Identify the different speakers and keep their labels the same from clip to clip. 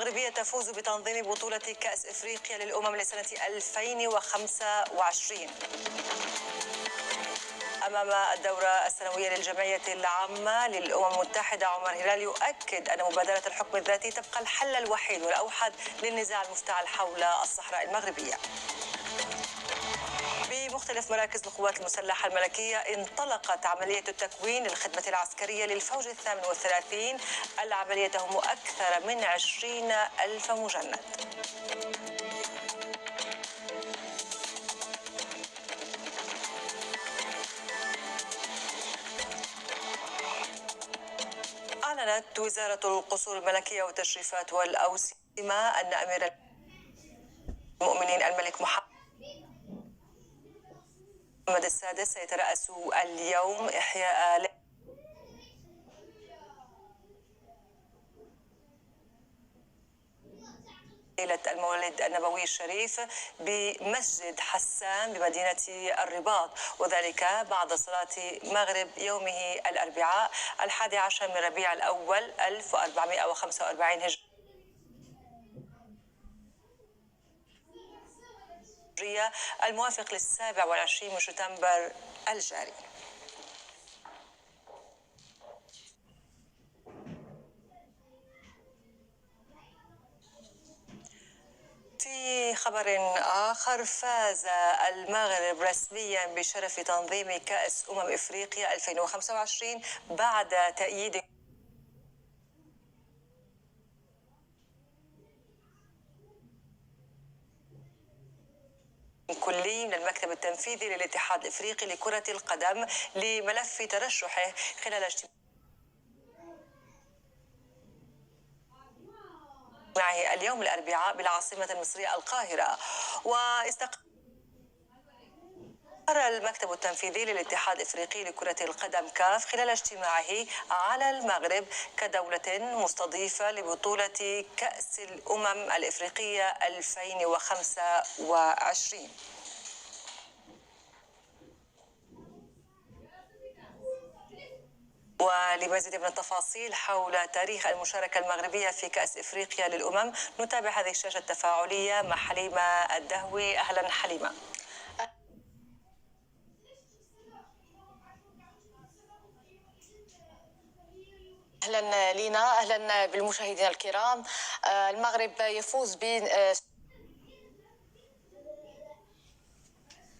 Speaker 1: المغربية تفوز بتنظيم بطولة كأس إفريقيا للأمم لسنة 2025 أمام الدورة السنوية للجمعية العامة للأمم المتحدة. عمر هلال يؤكد أن مبادرة الحكم الذاتي تبقى الحل الوحيد والأوحد للنزاع المفتعل حول الصحراء المغربية. بمختلف مراكز القوات المسلحة الملكية انطلقت عملية التكوين للخدمة العسكرية للفوج 38. العملية تهم أكثر من 20,000 مجند. أعلنت وزارة القصور الملكية والتشريفات والأوسمة أن أمير المؤمنين الملك محمد السادس سيترأس اليوم إحياء ليلة المولد النبوي الشريف بمسجد حسان بمدينة الرباط، وذلك بعد صلاة مغرب يومه الأربعاء 11 من ربيع الأول 1445 هجرية الموافق ل27 من شتنبر الجاري. في خبر آخر، فاز المغرب رسميا بشرف تنظيم كأس إفريقيا 2025 بعد تأييد كلي من المكتب التنفيذي للاتحاد الإفريقي لكرة القدم لملف ترشحه خلال اجتماعه اليوم الأربعاء بالعاصمة المصرية القاهرة. واستقر المكتب التنفيذي للاتحاد الإفريقي لكرة القدم كاف خلال اجتماعه على المغرب كدولة مستضيفة لبطولة كأس الأمم الإفريقية 2025. ولمزيد من التفاصيل حول تاريخ المشاركة المغربية في كأس إفريقيا للأمم نتابع هذه الشاشة التفاعلية مع حليمة الدهوي. أهلا حليمة.
Speaker 2: أهلا لينا، أهلا بالمشاهدين الكرام. المغرب يفوز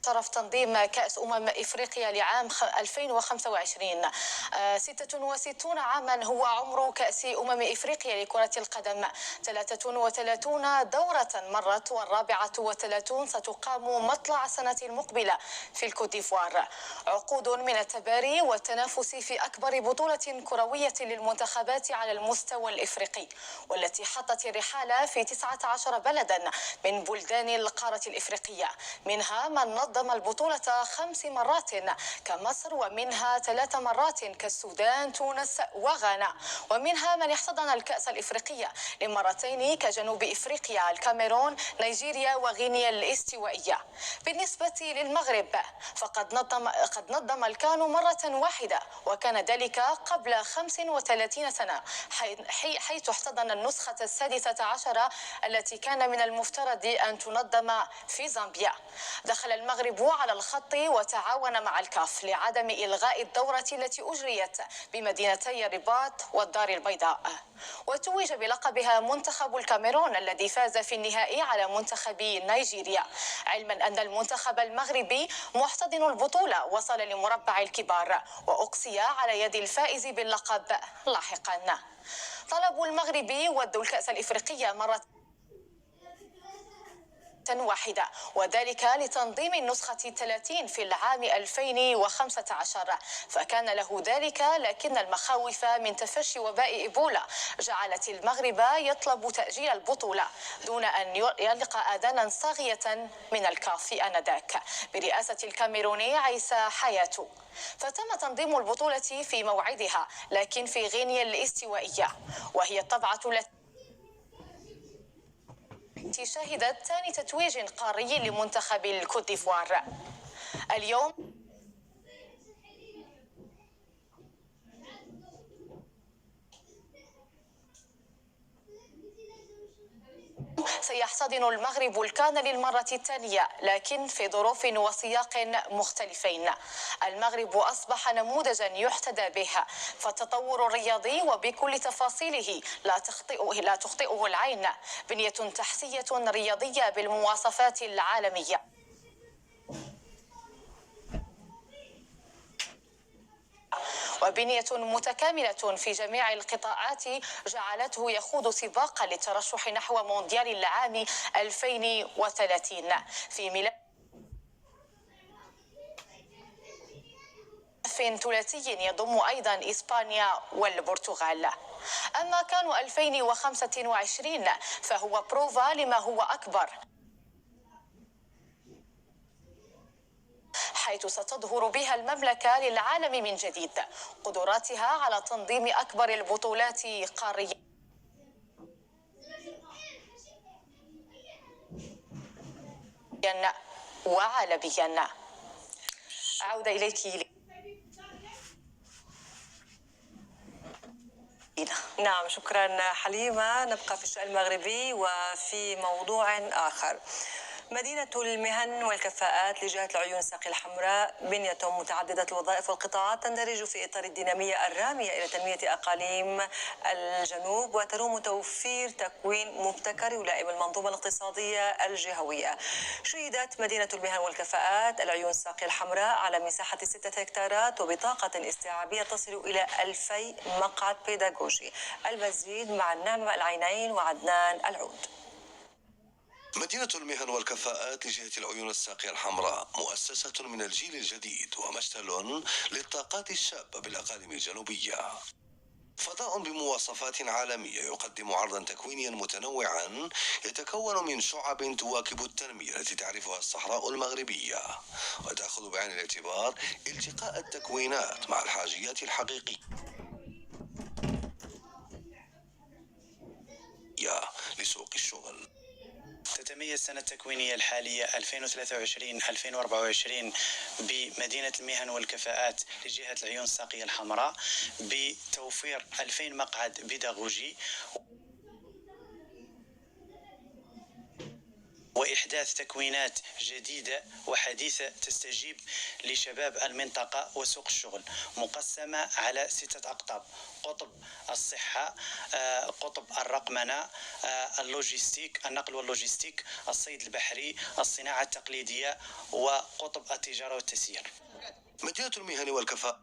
Speaker 2: شرف تنظيم كأس إفريقيا لعام 2025. 66 عاما هو عمر كأس إفريقيا لكرة القدم، 33 دورة مرت وال34 ستقام مطلع السنة المقبلة في الكوت ديفوار. عقود من التباري والتنافس في أكبر بطولة كروية للمنتخبات على المستوى الإفريقي، والتي حطت الرحال في 19 بلدا من بلدان القارة الإفريقية، منها من نظم البطولة 5 مرات كمصر، ومنها 3 مرات كالسودان، تونس وغانا، ومنها من احتضن الكأس الإفريقية لمرتين كجنوب إفريقيا، الكاميرون، نيجيريا وغينيا الاستوائية. بالنسبة للمغرب فقد نظم الكان مرة واحدة، وكان ذلك قبل 35 سنة، حيث احتضن النسخة 16 التي كان من المفترض أن تنظم في زامبيا. دخل المغرب على الخط وتعاون مع الكاف لعدم إلغاء الدورة التي أجريت بمدينتي الرباط والدار البيضاء. وتوج بلقبها منتخب الكاميرون الذي فاز في النهائي على منتخب نيجيريا، علما أن المنتخب المغربي محتضن البطولة وصل لمربع الكبار وأقصي على يد الفائز باللقب لاحقا. طلب المغرب ود الكأس الإفريقية مرة واحدة، وذلك لتنظيم النسخة 30 في العام 2015، فكان له ذلك، لكن المخاوف من تفشي وباء إيبولا جعلت المغرب يطلب تأجيل البطولة دون أن يلقى آذانا صاغية من الكاف آنذاك برئاسة الكاميروني عيسى حياتو. فتم تنظيم البطولة في موعدها، لكن في غينيا الاستوائية، وهي الطبعة التي شهدت ثاني تتويج قاري لمنتخب الكوت ديفوار. اليوم سيحتضن المغرب الكان للمرة الثانية، لكن في ظروف وسياق مختلفين. المغرب أصبح نموذجا يحتذى به، فالتطور الرياضي وبكل تفاصيله لا تخطئه العين، بنية تحتية رياضية بالمواصفات العالمية، وبنية متكاملة في جميع القطاعات جعلته يخوض سباقا للترشح نحو مونديال العام 2030 في ملف ثلاثي يضم أيضا إسبانيا والبرتغال. أما كان 2025 فهو بروفا لما هو أكبر، حيث ستظهر بها المملكة للعالم من جديد قدراتها على تنظيم أكبر البطولات قاريا وعالميا. أعود إليك.
Speaker 1: نعم، شكرا حليمة. نبقى في الشأن المغربي وفي موضوع آخر. مدينة المهن والكفاءات لجهة العيون الساقية الحمراء بنية متعددة الوظائف والقطاعات تندرج في إطار الدينامية الرامية إلى تنمية أقاليم الجنوب، وتروم توفير تكوين مبتكر يلائم المنظومة الاقتصادية الجهوية. شهدت مدينة المهن والكفاءات العيون الساقية الحمراء على مساحة 6 هكتارات وبطاقة استيعابية تصل إلى 2000 مقعد بيداغوجي. المزيد مع النعمة العينين وعدنان العود.
Speaker 3: مدينة المهن والكفاءات لجهة العيون الساقية الحمراء مؤسسة من الجيل الجديد ومشتل للطاقات الشابة بالأقاليم الجنوبية. فضاء بمواصفات عالمية يقدم عرضا تكوينيا متنوعا يتكون من شعب تواكب التنمية التي تعرفها الصحراء المغربية، وتأخذ بعين الاعتبار التقاء التكوينات مع الحاجيات الحقيقية لسوق الشغل.
Speaker 4: تتميز السنة التكوينية الحالية 2023-2024 بمدينة المهن والكفاءات لجهة العيون الساقية الحمراء بتوفير 2000 مقعد بيداغوجي وإحداث تكوينات جديدة وحديثة تستجيب لشباب المنطقة وسوق الشغل، مقسمة على 6 أقطاب: قطب الصحة، قطب الرقمنة، اللوجستيك، النقل واللوجستيك، الصيد البحري، الصناعة التقليدية، وقطب التجارة والتسيير.
Speaker 3: مدينة المهن والكفاءة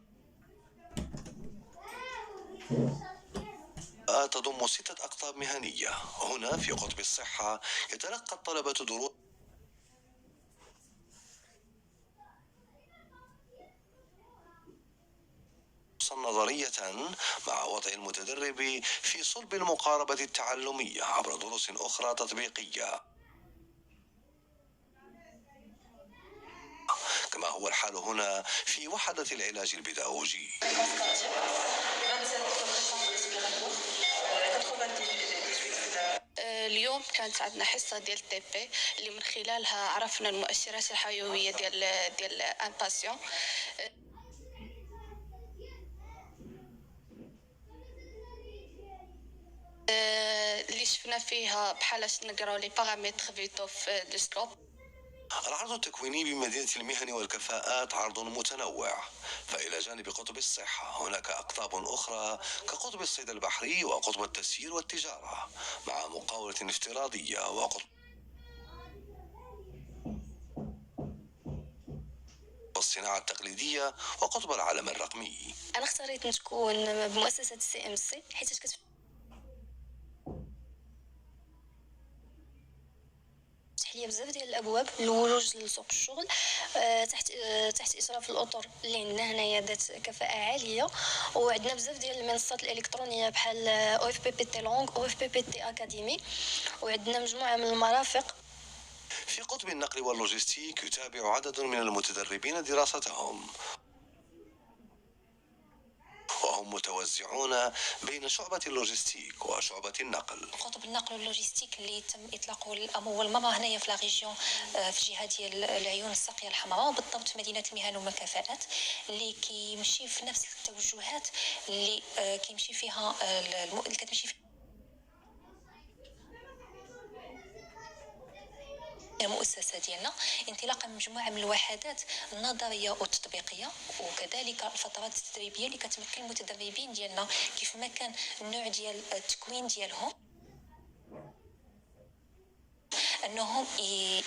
Speaker 3: تضم 6 أقطاب مهنية. هنا في قطب الصحة يتلقى الطلبة دروس نظرية مع وضع المتدرب في صلب المقاربة التعلمية عبر دروس أخرى تطبيقية، كما هو الحال هنا في وحدة العلاج البيداغوجي.
Speaker 5: اليوم كانت عندنا حصة ديال تي بي اللي من خلالها عرفنا المؤشرات الحيوية ديال ان باسيون. اللي شفنا فيها بحال نقراو لي بارامتر فيتو في ديسكوب.
Speaker 3: العرض التكويني بمدينة المهن والكفاءات عرض متنوع، فإلى جانب قطب الصحة هناك أقطاب أخرى كقطب الصيد البحري وقطب التسيير والتجارة، مع مقاولة افتراضية وقطب الصناعة التقليدية وقطب العالم الرقمي.
Speaker 5: أنا اختاريت نكون بمؤسسة CMC حيت لي بزاف ديال الابواب للولوج لسوق الشغل تحت اشراف الاطر اللي عندنا هنايا ذات كفاءه عاليه، وعندنا بزاف ديال المنصات الالكترونيه بحال OFPPT لونغ OFPPT اكاديمي، وعندنا مجموعه من المرافق.
Speaker 3: في قطب النقل واللوجستيك يتابع عدد من المتدربين دراستهم، وهم متوزعون بين شعبة اللوجستيك وشعبة النقل.
Speaker 6: قطب النقل واللوجستيك اللي تم اطلاقه اول مره هنايا في لاغيجيون في جهه ديال العيون الساقيه الحمراء، وبالضبط مدينه المهن والكفاءات اللي كيمشي في نفس التوجهات اللي كيمشي فيها اللي كتمشي المؤسسة ديالنا انطلاقا من مجموعة من الوحدات النظرية والتطبيقية، وكذلك الفترات التدريبية اللي كتمكن المتدربين ديالنا كيف ما كان النوع ديال التكوين ديالهم انهم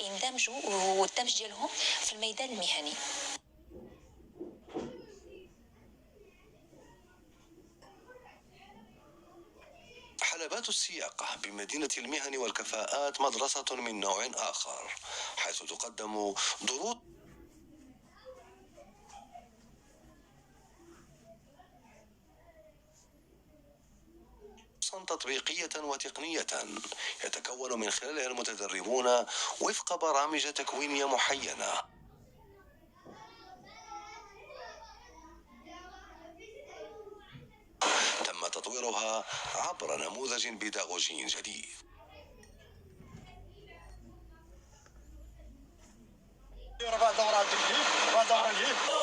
Speaker 6: يندمجوا، والدمج ديالهم في الميدان المهني.
Speaker 3: حلبات السياقة بمدينة المهن والكفاءات مدرسة من نوع آخر، حيث تقدم دروس تطبيقية وتقنية يتكون من خلالها المتدربون وفق برامج تكوينية معينة. تم تطويرها عبر نموذج بيداغوجي جديد.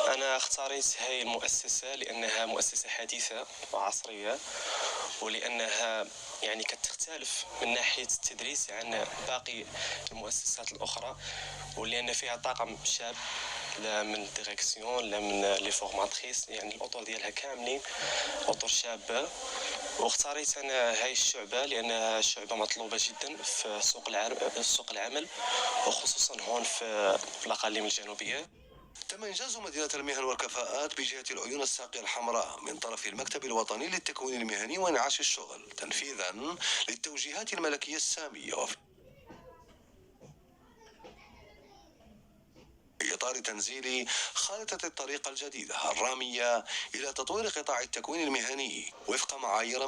Speaker 7: أنا اختاريت هذه المؤسسة لأنها مؤسسة حديثة وعصرية، ولأنها يعني كتختلف من ناحية التدريس عن باقي المؤسسات الأخرى، ولأن فيها طاقم شاب، لا من ديريكسيون لا من لي فورماتريس، يعني الأطر ديالها كاملين أطر شابة. واختاريت أنا هاي الشعبة لأنها شعبة مطلوبة جدا في سوق العمل، وخصوصا هون في الأقاليم الجنوبية.
Speaker 3: تم إنجاز مدينة المهن والكفاءات بجهة العيون الساقية الحمراء من طرف المكتب الوطني للتكوين المهني وإنعاش الشغل، تنفيذا للتوجيهات الملكية السامية، وفي إطار تنزيل خارطة الطريق الجديدة الرامية إلى تطوير قطاع التكوين المهني وفق معايير